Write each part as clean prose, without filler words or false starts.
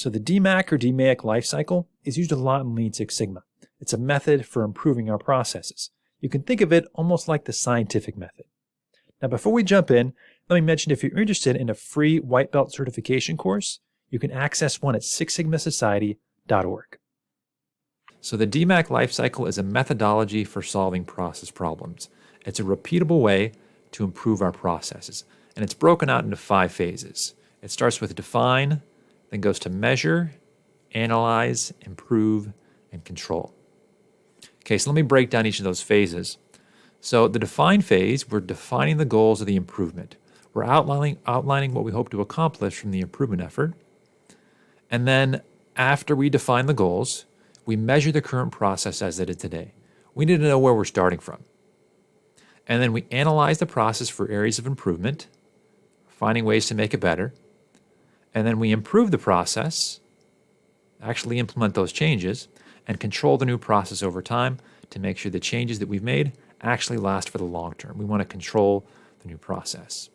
So the DMAIC or DMAIC Lifecycle is used a lot in Lean Six Sigma. It's a method for improving our processes. You can think of it almost like the scientific method. Now before we jump in, let me mention if you're interested in a free white belt certification course, you can access one at sixsigmasociety.org. So the DMAIC Lifecycle is a methodology for solving process problems. It's a repeatable way to improve our processes, and it's broken out into 5 phases. It starts with define, then goes to measure, analyze, improve, and control. Okay, so let me break down each of those phases. So the define phase, we're defining the goals of the improvement. We're outlining what we hope to accomplish from the improvement effort. And then after we define the goals, we measure the current process as it is today. We need to know where we're starting from. And then we analyze the process for areas of improvement, finding ways to make it better. And then we improve the process, actually implement those changes, and control the new process over time to make sure the changes that we've made actually last for the long term. We want to control the new process.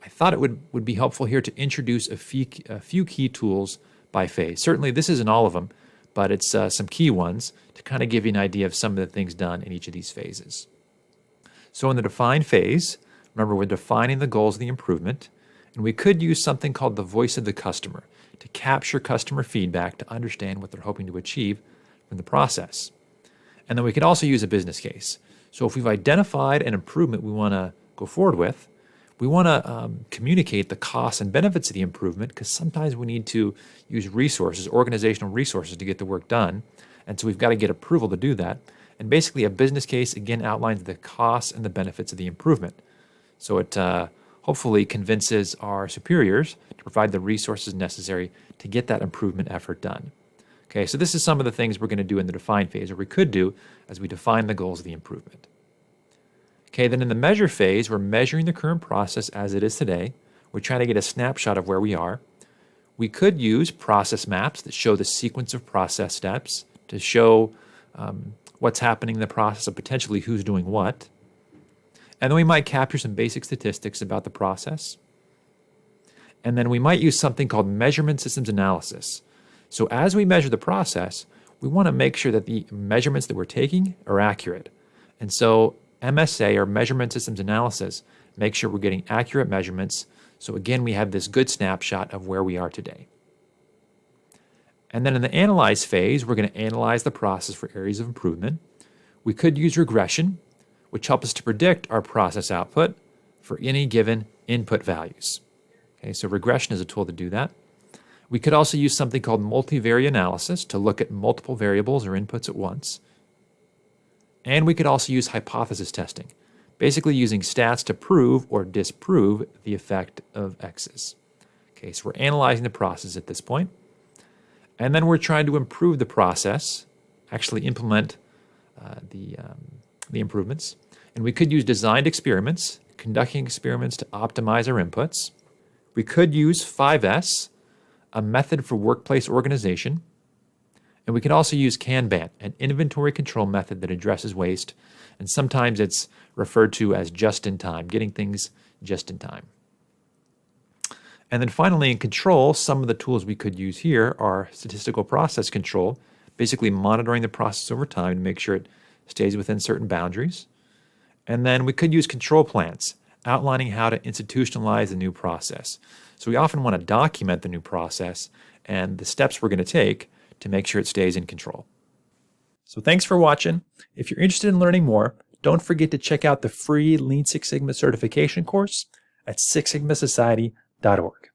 I thought it would be helpful here to introduce a few key tools by phase. Certainly this isn't all of them, but it's some key ones to kind of give you an idea of some of the things done in each of these phases. So in the define phase, remember we're defining the goals of the improvement, and we could use something called the voice of the customer to capture customer feedback to understand what they're hoping to achieve from the process. And then we could also use a business case. So if we've identified an improvement we want to go forward with, we want to communicate the costs and benefits of the improvement, because sometimes we need to use resources, organizational resources, to get the work done. And so we've got to get approval to do that. And basically a business case, again, outlines the costs and the benefits of the improvement. So it hopefully convinces our superiors to provide the resources necessary to get that improvement effort done. Okay, so this is some of the things we're going to do in the define phase, or we could do as we define the goals of the improvement. Okay, then in the measure phase, we're measuring the current process as it is today. We're trying to get a snapshot of where we are. We could use process maps that show the sequence of process steps to show what's happening in the process and potentially who's doing what. And then we might capture some basic statistics about the process. And then we might use something called measurement systems analysis. So as we measure the process, we want to make sure that the measurements that we're taking are accurate. And so MSA, or measurement systems analysis, make sure we're getting accurate measurements. So again, we have this good snapshot of where we are today. And then in the analyze phase, we're going to analyze the process for areas of improvement. We could use regression, which helps us to predict our process output for any given input values. Okay, so regression is a tool to do that. We could also use something called multivariate analysis to look at multiple variables or inputs at once. And we could also use hypothesis testing, basically using stats to prove or disprove the effect of X's. Okay, so we're analyzing the process at this point. And then we're trying to improve the process, actually implement the improvements. And we could use designed experiments, conducting experiments to optimize our inputs. We could use 5S, a method for workplace organization. And we can also use Kanban, an inventory control method that addresses waste. And sometimes it's referred to as just-in-time, getting things just in time. And then finally, in control, some of the tools we could use here are statistical process control, basically monitoring the process over time to make sure it stays within certain boundaries. And then we could use control plans, outlining how to institutionalize the new process. So we often want to document the new process and the steps we're going to take to make sure it stays in control. So thanks for watching. If you're interested in learning more, don't forget to check out the free Lean Six Sigma certification course at sixsigmasociety.org.